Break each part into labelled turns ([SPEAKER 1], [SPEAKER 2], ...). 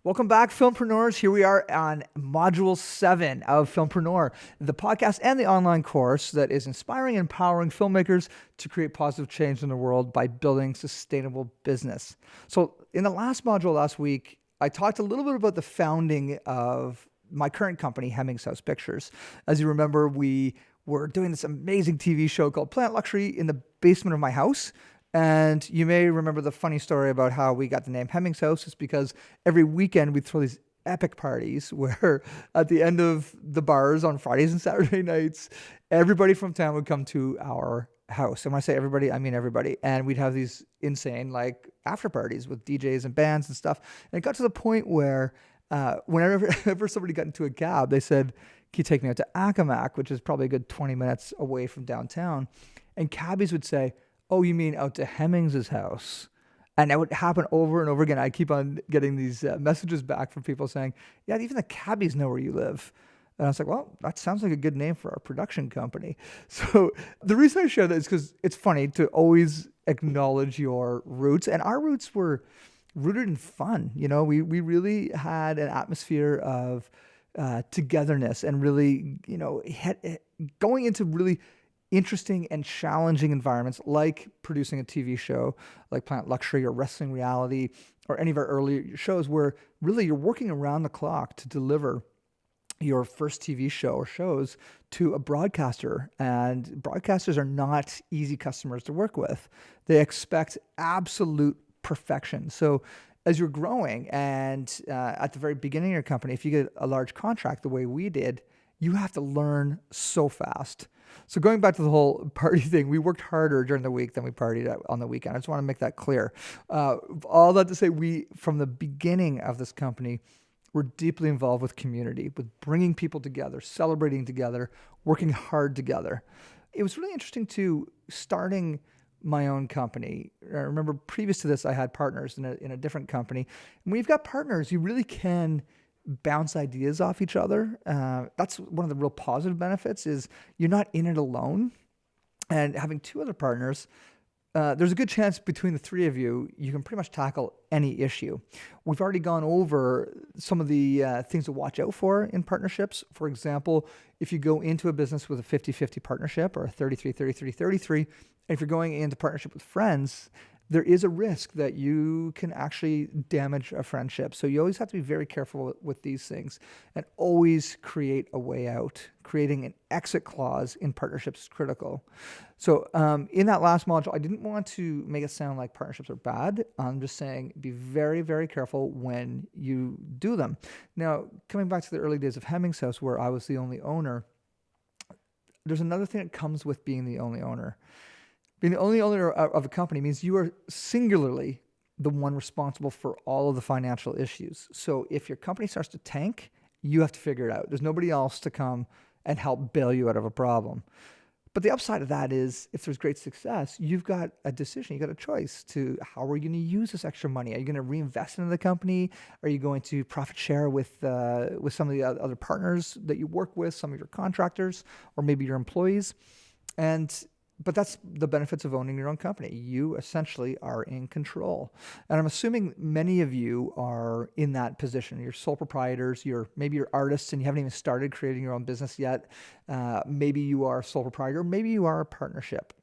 [SPEAKER 1] Welcome back, Filmpreneurs. Here we are on Module 7 of Filmpreneur, the podcast and the online course that is inspiring and empowering filmmakers to create positive change in the world by building sustainable business. So in the last module last week, I talked a little bit about the founding of my current company, Hemmings House Pictures. As you remember, we were doing this amazing TV show called Planet Luxury in the basement of my house. And you may remember the funny story about how we got the name Hemmings House. It's because every weekend we'd throw these epic parties where at the end of the bars on Fridays and Saturday nights, everybody from town would come to our house. And when I say everybody, I mean everybody. And we'd have these insane after parties with DJs and bands and stuff. And it got to the point where whenever somebody got into a cab, they said, "Can you take me out to Accomack," which is probably a good 20 minutes away from downtown. And cabbies would say, "Oh, you mean out to Hemmings' house?" And that would happen over and over again. I keep on getting these messages back from people saying, "Yeah, even the cabbies know where you live." And I was like, well, that sounds like a good name for our production company. So the reason I share that is because it's funny to always acknowledge your roots. And our roots were rooted in fun. You know, we really had an atmosphere of togetherness and really, going into really interesting and challenging environments like producing a TV show like Planet Luxury or Wrestling Reality or any of our earlier shows where really you're working around the clock to deliver your first TV show or shows to a broadcaster. And broadcasters are not easy customers to work with. They expect absolute perfection. So as you're growing and at the very beginning of your company, if you get a large contract the way we did, you have to learn so fast. So going back to the whole party thing, we worked harder during the week than we partied on the weekend. I just want to make that clear. All that to say, we, from the beginning of this company, were deeply involved with community, with bringing people together, celebrating together, working hard together. It was really interesting too, starting my own company. I remember previous to this, I had partners in a different company. And when you've got partners, you really can bounce ideas off each other. That's one of the real positive benefits is you're not in it alone. And having two other partners, there's a good chance between the three of you, you can pretty much tackle any issue. We've already gone over some of the things to watch out for in partnerships. For example, if you go into a business with a 50-50 partnership or a 33-33-33, and if you're going into partnership with friends, there is a risk that you can actually damage a friendship. So you always have to be very careful with these things and always create a way out. Creating an exit clause in partnerships is critical. So in that last module, I didn't want to make it sound like partnerships are bad. I'm just saying be very, very careful when you do them. Now, coming back to the early days of Hemmings House where I was the only owner, there's another thing that comes with being the only owner. Being the only owner of a company means you are singularly the one responsible for all of the financial issues. So if your company starts to tank, you have to figure it out. There's nobody else to come and help bail you out of a problem. But the upside of that is if there's great success, you've got a decision, you've got a choice to how are you going to use this extra money? Are you going to reinvest into the company? Are you going to profit share with some of the other partners that you work with, some of your contractors, or maybe your employees? But that's the benefits of owning your own company. You essentially are in control. And I'm assuming many of you are in that position. You're sole proprietors, maybe you're artists and you haven't even started creating your own business yet. Maybe you are a sole proprietor, maybe you are a partnership.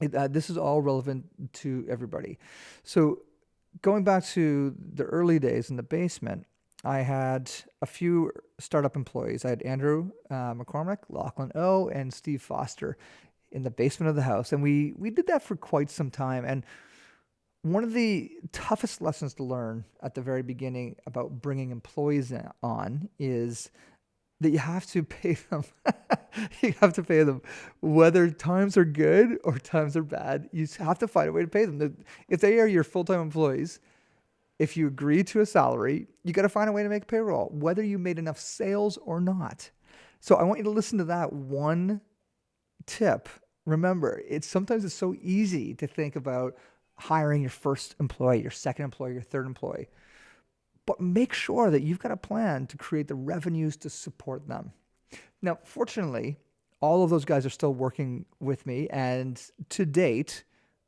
[SPEAKER 1] This is all relevant to everybody. So going back to the early days in the basement, I had a few startup employees. I had Andrew McCormick, Lachlan O, and Steve Foster in the basement of the house. And we did that for quite some time. And one of the toughest lessons to learn at the very beginning about bringing employees on is that you have to pay them. You have to pay them. Whether times are good or times are bad, you have to find a way to pay them. If they are your full-time employees, if you agree to a salary, you got to find a way to make payroll, whether you made enough sales or not. So I want you to listen to that one tip. Remember, sometimes it's so easy to think about hiring your first employee, your second employee, your third employee. But make sure that you've got a plan to create the revenues to support them. Now, fortunately, all of those guys are still working with me, and to date,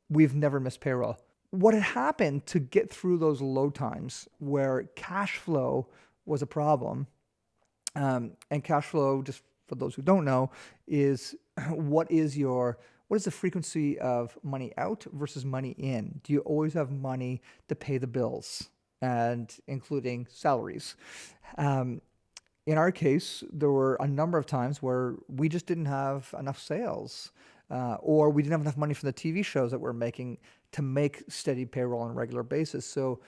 [SPEAKER 1] we've never missed payroll. what had happened to get through those low times where cash flow was a problem, and cash flow, just for those who don't know, is what is the frequency of money out versus money in? Do you always have money to pay the bills, and including salaries? In our case, there were a number of times where we just didn't have enough sales, or we didn't have enough money from the TV shows that we're making to make steady payroll on a regular basis. So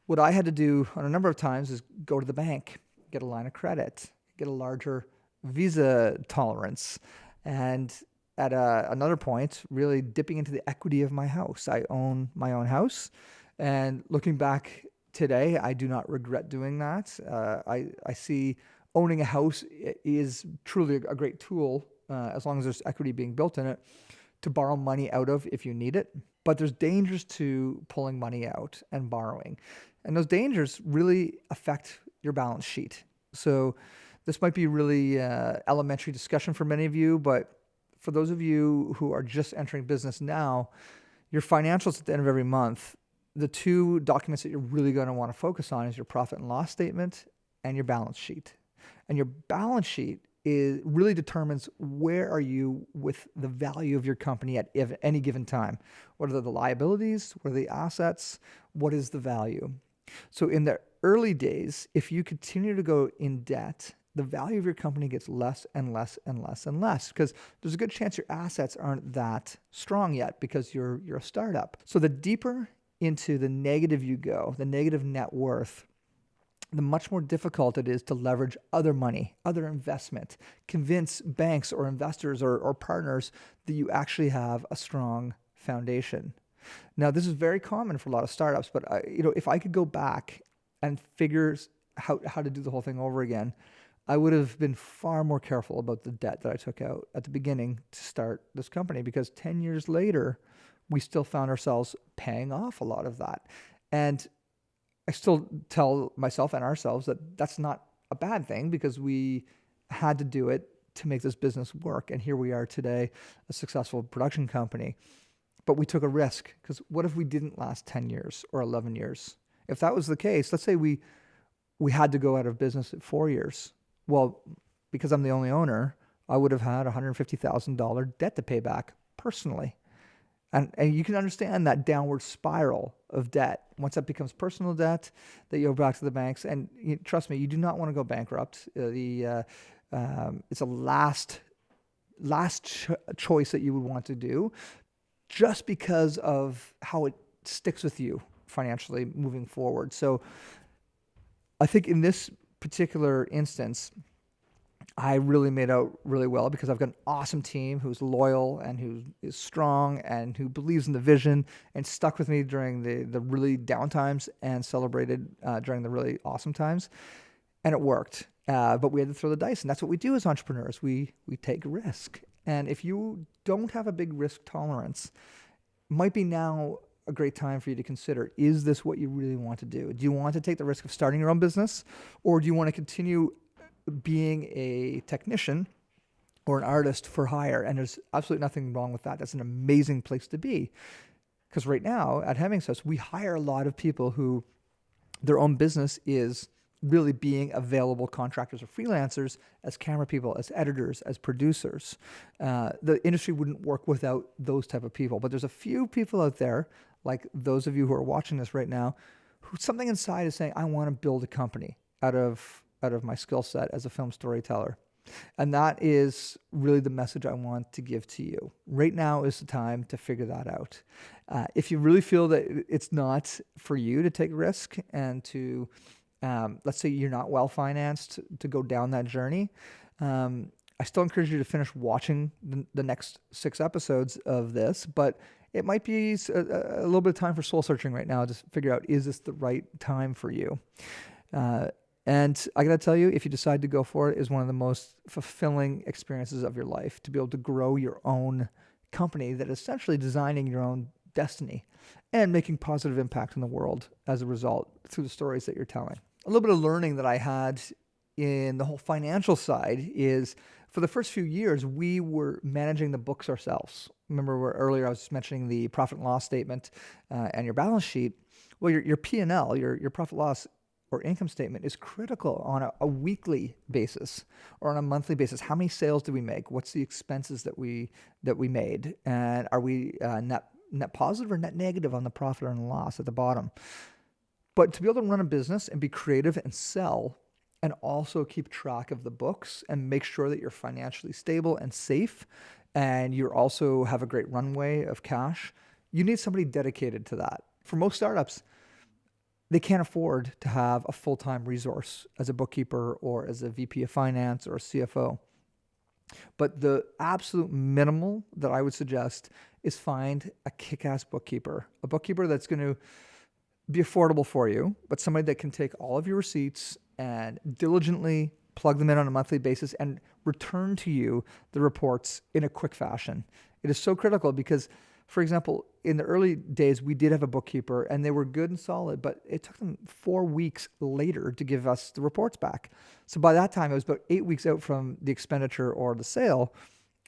[SPEAKER 1] what I had to do on a number of times is go to the bank, get a line of credit, get a larger Visa tolerance, and at another point, really dipping into the equity of my house. I own my own house, and looking back today, I do not regret doing that. I see owning a house is truly a great tool, as long as there's equity being built in it, to borrow money out of if you need it. But there's dangers to pulling money out and borrowing. And those dangers really affect your balance sheet. So this might be really elementary discussion for many of you, but for those of you who are just entering business now, your financials at the end of every month, the two documents that you're really going to want to focus on is your profit and loss statement and your balance sheet. And your balance sheet really determines where are you with the value of your company at any given time. What are the liabilities? What are the assets? What is the value? So in the early days, if you continue to go in debt, the value of your company gets less and less and less and less, because there's a good chance your assets aren't that strong yet because you're a startup. So the deeper into the negative you go, the negative net worth, the much more difficult it is to leverage other money, other investment, convince banks or investors or partners that you actually have a strong foundation. Now, this is very common for a lot of startups, but if I could go back and figure how to do the whole thing over again, I would have been far more careful about the debt that I took out at the beginning to start this company, because 10 years later, we still found ourselves paying off a lot of that. And I still tell myself and ourselves that that's not a bad thing, because we had to do it to make this business work. And here we are today, a successful production company. But we took a risk, because what if we didn't last 10 years or 11 years? If that was the case, let's say we had to go out of business at 4 years. Well, because I'm the only owner, I would have had $150,000 debt to pay back personally. And you can understand that downward spiral of debt. Once that becomes personal debt, that you go back to the banks. And trust me, you do not want to go bankrupt. It's a last choice that you would want to do, just because of how it sticks with you financially moving forward. So I think in this particular instance, I really made out really well, because I've got an awesome team who's loyal and who is strong and who believes in the vision and stuck with me during the really down times and celebrated during the really awesome times. And it worked. But we had to throw the dice. And that's what we do as entrepreneurs. We take risk. And if you don't have a big risk tolerance, it might be now a great time for you to consider, is this what you really want to do? Do you want to take the risk of starting your own business? Or do you want to continue being a technician or an artist for hire? And there's absolutely nothing wrong with that. That's an amazing place to be. Because right now at Hemmings House, we hire a lot of people who their own business is really being available contractors or freelancers as camera people, as editors, as producers. The industry wouldn't work without those type of people. But there's a few people out there, like those of you who are watching this right now, who something inside is saying, I want to build a company out of my skill set as a film storyteller. And that is really the message I want to give to you. Right now is the time to figure that out. If you really feel that it's not for you to take risk and to, let's say you're not well-financed to go down that journey, I still encourage you to finish watching the next 6 episodes of this, but it might be a little bit of time for soul searching right now to figure out, is this the right time for you? And I got to tell you, if you decide to go for it, is one of the most fulfilling experiences of your life, to be able to grow your own company that is essentially designing your own destiny and making positive impact in the world as a result through the stories that you're telling. A little bit of learning that I had in the whole financial side is For the first few years, we were managing the books ourselves. Remember earlier I was mentioning the profit and loss statement and your balance sheet. Well, your P&L, your profit loss or income statement is critical on a weekly basis or on a monthly basis. How many sales did we make? What's the expenses that we made? And are we net positive or net negative on the profit or loss at the bottom? But to be able to run a business and be creative and sell and also keep track of the books and make sure that you're financially stable and safe and you also have a great runway of cash, you need somebody dedicated to that. For most startups, they can't afford to have a full-time resource as a bookkeeper or as a VP of finance or a CFO. But the absolute minimal that I would suggest is find a kick-ass bookkeeper, a bookkeeper that's going to be affordable for you, but somebody that can take all of your receipts and diligently plug them in on a monthly basis and return to you the reports in a quick fashion. It is so critical because, for example, in the early days, we did have a bookkeeper and they were good and solid, but it took them 4 weeks later to give us the reports back. So by that time, it was about 8 weeks out from the expenditure or the sale.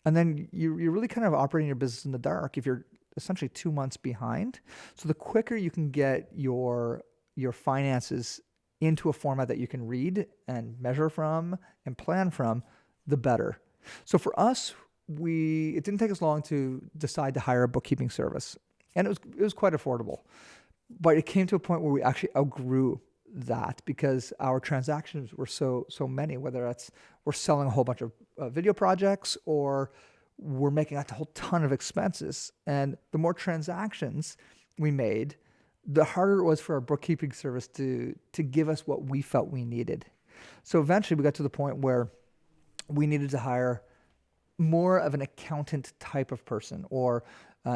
[SPEAKER 1] And then you're really kind of operating your business in the dark if you're essentially 2 months behind. So the quicker you can get your finances into a format that you can read and measure from and plan from, the better. So for us, it didn't take us long to decide to hire a bookkeeping service, and it was quite affordable. But it came to a point where we actually outgrew that because our transactions were so many. Whether that's we're selling a whole bunch of video projects or we're making a whole ton of expenses, and the more transactions we made, the harder it was for our bookkeeping service to give us what we felt we needed. So eventually, we got to the point where we needed to hire more of an accountant type of person, or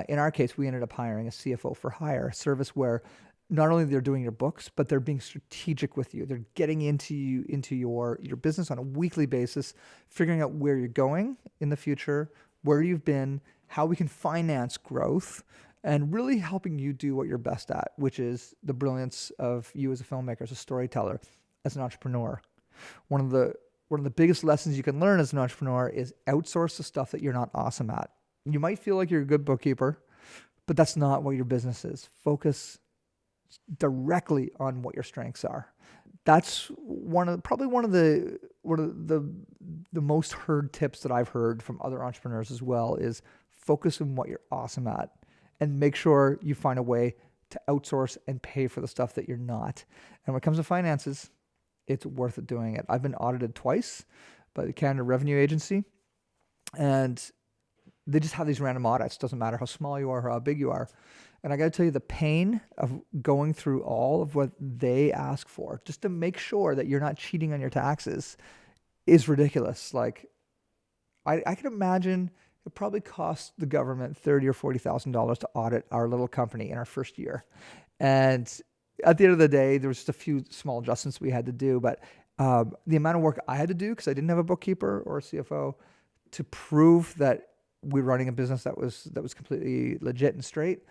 [SPEAKER 1] in our case, we ended up hiring a CFO for hire, a service where not only they're doing your books, but they're being strategic with you. They're getting into your business on a weekly basis, figuring out where you're going in the future, where you've been, how we can finance growth, and really helping you do what you're best at, which is the brilliance of you as a filmmaker, as a storyteller, as an entrepreneur. One of the biggest lessons you can learn as an entrepreneur is outsource the stuff that you're not awesome at. You might feel like you're a good bookkeeper, but that's not what your business is. Focus directly on what your strengths are. That's one of the most heard tips that I've heard from other entrepreneurs as well is focus on what you're awesome at and make sure you find a way to outsource and pay for the stuff that you're not. And when it comes to finances, it's worth it doing it. I've been audited twice by the Canada Revenue Agency, and they just have these random audits. Doesn't matter how small you are or how big you are. And I got to tell you, the pain of going through all of what they ask for just to make sure that you're not cheating on your taxes is ridiculous. Like, I can imagine it probably cost the government $30,000 or $40,000 to audit our little company in our first year. And at the end of the day, there was just a few small adjustments we had to do. But the amount of work I had to do, because I didn't have a bookkeeper or a CFO, to prove that we're running a business that was completely legit and straight,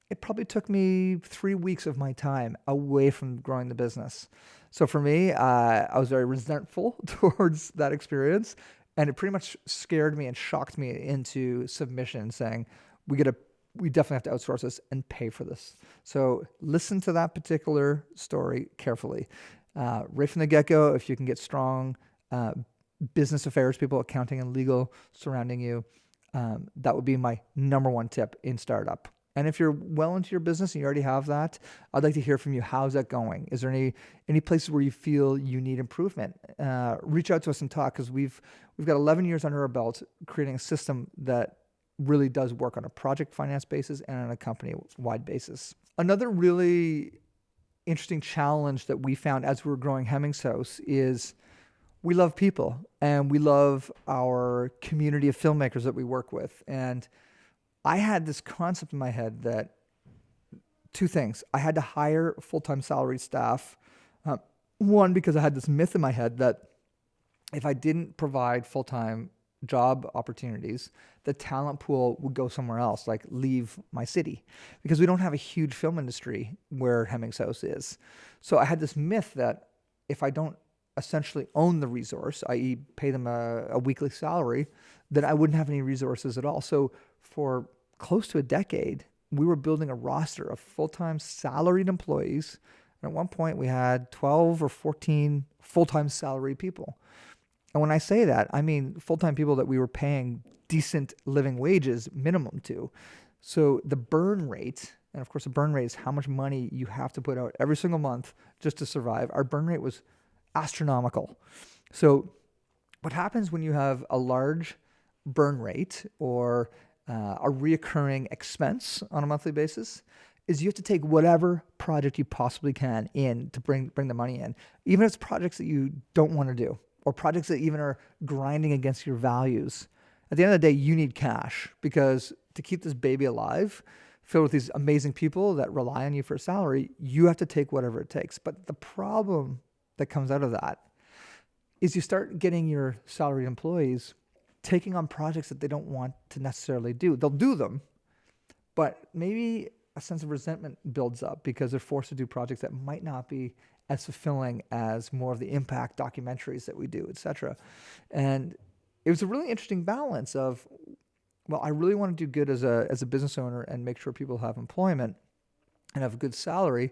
[SPEAKER 1] it probably took me 3 weeks of my time away from growing the business. So for me, I was very resentful towards that experience, and it pretty much scared me and shocked me into submission, saying we definitely have to outsource this and pay for this. So listen to that particular story carefully. Right from the get-go, if you can get strong business affairs people, accounting and legal surrounding you, that would be my number one tip in startup. And if you're well into your business and you already have that, I'd like to hear from you. How's that going? Is there any places where you feel you need improvement? Reach out to us and talk, because we've got 11 years under our belt creating a system that really does work on a project finance basis and on a company-wide basis. Another really interesting challenge that we found as we were growing Hemmings House is we love people and we love our community of filmmakers that we work with. And I had this concept in my head that two things. I had to hire full-time salaried staff. One, because I had this myth in my head that if I didn't provide full-time job opportunities, the talent pool would go somewhere else, like leave my city, because we don't have a huge film industry where Hemmings House is. So I had this myth that if I don't essentially own the resource, i.e. pay them a weekly salary, then I wouldn't have any resources at all. So for close to a decade, we were building a roster of full-time salaried employees. And at one point we had 12 or 14 full-time salaried people. And when I say that, I mean full-time people that we were paying decent living wages minimum to. So the burn rate, and of course the burn rate is how much money you have to put out every single month just to survive. Our burn rate was astronomical. So what happens when you have a large burn rate or a reoccurring expense on a monthly basis is you have to take whatever project you possibly can in to bring the money in, even if it's projects that you don't want to do or projects that even are grinding against your values. At the end of the day, you need cash because to keep this baby alive, filled with these amazing people that rely on you for a salary, you have to take whatever it takes. But the problem that comes out of that is you start getting your salaried employees taking on projects that they don't want to necessarily do. They'll do them, but maybe a sense of resentment builds up because they're forced to do projects that might not be as fulfilling as more of the impact documentaries that we do, etc. And it was a really interesting balance of, well, I really want to do good as a business owner and make sure people have employment and have a good salary.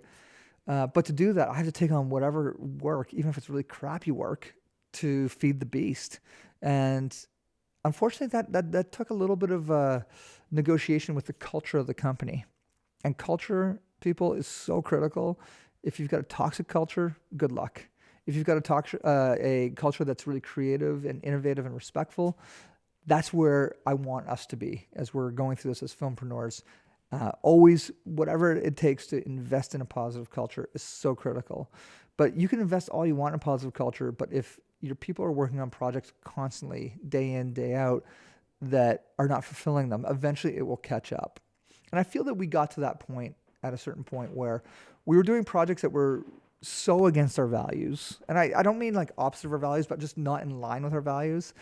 [SPEAKER 1] But to do that, I have to take on whatever work, even if it's really crappy work, to feed the beast. And unfortunately, that took a little bit of negotiation with the culture of the company. And culture, people, is so critical. If you've got a toxic culture, good luck. If you've got a culture that's really creative and innovative and respectful, that's where I want us to be as we're going through this as filmpreneurs. Always, whatever it takes to invest in a positive culture is so critical. But you can invest all you want in positive culture, but if your people are working on projects constantly, day in, day out, that are not fulfilling them, eventually it will catch up. And I feel that we got to that point at a certain point where we were doing projects that were so against our values. And I don't mean like opposite of our values, but just not in line with our values,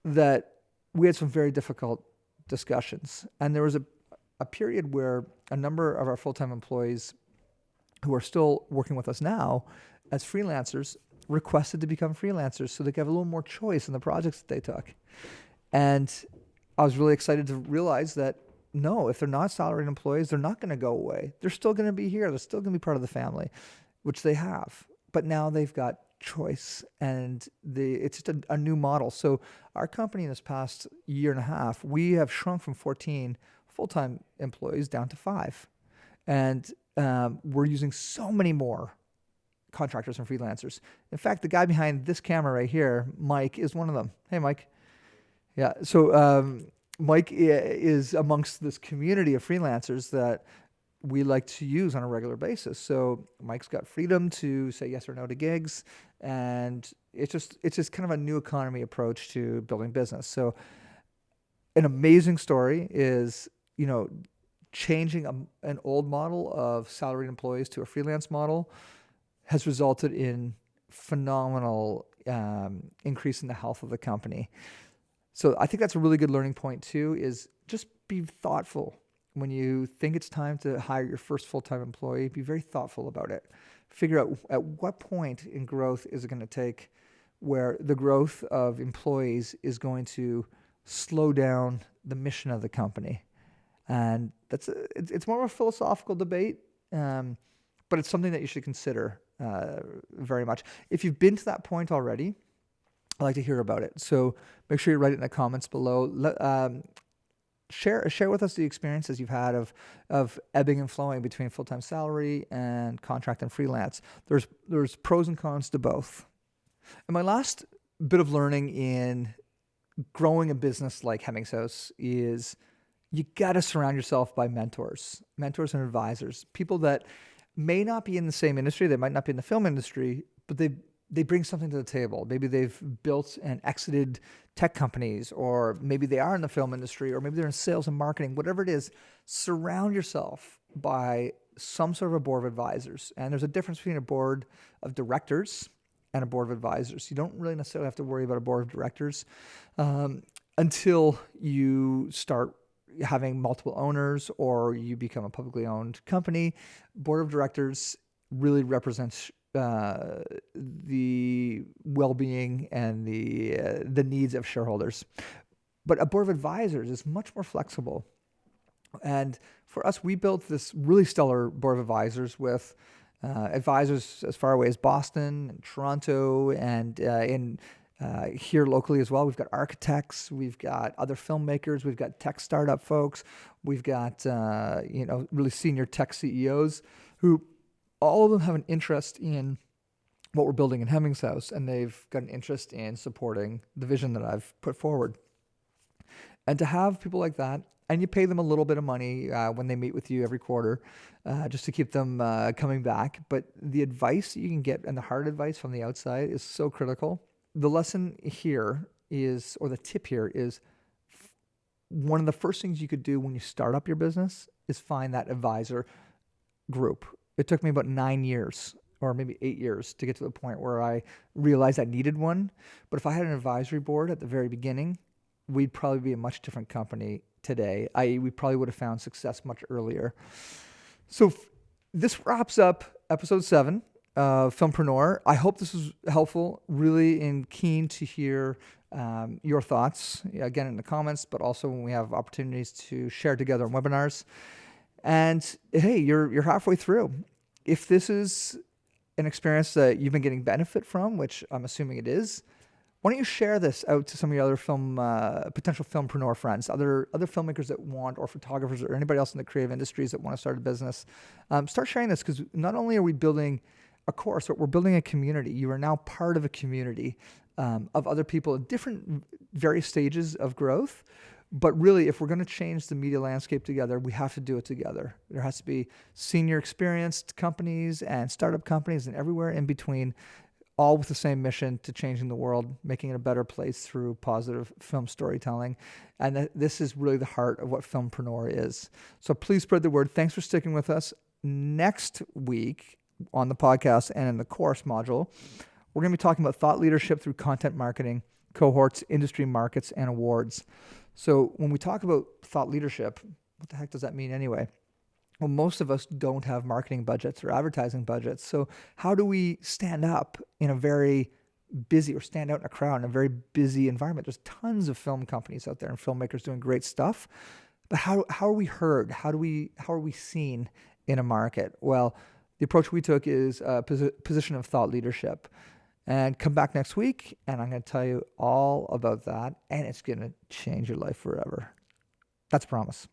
[SPEAKER 1] that we had some very difficult discussions. And there was a period where a number of our full-time employees who are still working with us now as freelancers requested to become freelancers so they could have a little more choice in the projects that they took. And I was really excited to realize that no, if they're not salaried employees, they're not going to go away. They're still going to be here. They're still going to be part of the family, which they have. But now they've got choice, and it's just a new model. So our company in this past year and a half, we have shrunk from 14 full-time employees down to 5. And we're using so many more contractors and freelancers. In fact, the guy behind this camera right here, Mike, is one of them. Hey, Mike. Yeah. So Mike is amongst this community of freelancers that we like to use on a regular basis. So Mike's got freedom to say yes or no to gigs, and it's just kind of a new economy approach to building business. So an amazing story is, changing an old model of salaried employees to a freelance model has resulted in phenomenal increase in the health of the company. So I think that's a really good learning point too, is just be thoughtful. When you think it's time to hire your first full-time employee, be very thoughtful about it. Figure out at what point in growth is it going to take where the growth of employees is going to slow down the mission of the company. And it's more of a philosophical debate, but it's something that you should consider very much. If you've been to that point already, I'd like to hear about it. So make sure you write it in the comments below. Share with us the experiences you've had of ebbing and flowing between full-time salary and contract and freelance. There's pros and cons to both. And my last bit of learning in growing a business like Hemmings House is you got to surround yourself by mentors and advisors, people that may not be in the same industry, they might not be in the film industry, but they bring something to the table. Maybe they've built and exited tech companies, or maybe they are in the film industry, or maybe they're in sales and marketing, whatever it is. Surround yourself by some sort of a board of advisors. And there's a difference between a board of directors and a board of advisors. You don't really necessarily have to worry about a board of directors until you start having multiple owners or you become a publicly owned company. Board of directors really represents the well-being and the needs of shareholders. But a board of advisors is much more flexible. And for us, we built this really stellar board of advisors with advisors as far away as Boston and Toronto and in here locally as well. We've got architects, we've got other filmmakers, we've got tech startup folks, we've got really senior tech CEOs who all of them have an interest in what we're building in Hemmings House, and they've got an interest in supporting the vision that I've put forward. And to have people like that, and you pay them a little bit of money when they meet with you every quarter, just to keep them coming back. But the advice that you can get and the hard advice from the outside is so critical. The lesson here is, or the tip here is, one of the first things you could do when you start up your business is find that advisor group. It took me about 9 years or maybe 8 years to get to the point where I realized I needed one. But if I had an advisory board at the very beginning, we'd probably be a much different company today, i.e. we probably would have found success much earlier. So this wraps up episode 7 of Filmpreneur. I hope this was helpful, really keen to hear your thoughts, again, in the comments, but also when we have opportunities to share together on webinars. And hey, you're halfway through. If this is an experience that you've been getting benefit from, which I'm assuming it is, why don't you share this out to some of your other potential filmpreneur friends, other filmmakers that want, or photographers, or anybody else in the creative industries that want to start a business. Start sharing this, because not only are we building a course, but we're building a community. You are now part of a community of other people at different various stages of growth. But really, if we're going to change the media landscape together, we have to do it together. There has to be senior experienced companies and startup companies and everywhere in between, all with the same mission to changing the world, making it a better place through positive film storytelling. And this is really the heart of what Filmpreneur is. So please spread the word. Thanks for sticking with us. Next week on the podcast and in the course module, we're going to be talking about thought leadership through content marketing, cohorts, industry markets, and awards. So when we talk about thought leadership, what the heck does that mean anyway? Well, most of us don't have marketing budgets or advertising budgets. So how do we stand up in a very busy, or stand out in a crowd in a very busy environment? There's tons of film companies out there and filmmakers doing great stuff. But how are we heard? How are we seen in a market? Well, the approach we took is a position of thought leadership. And come back next week, and I'm going to tell you all about that, and it's going to change your life forever. That's a promise.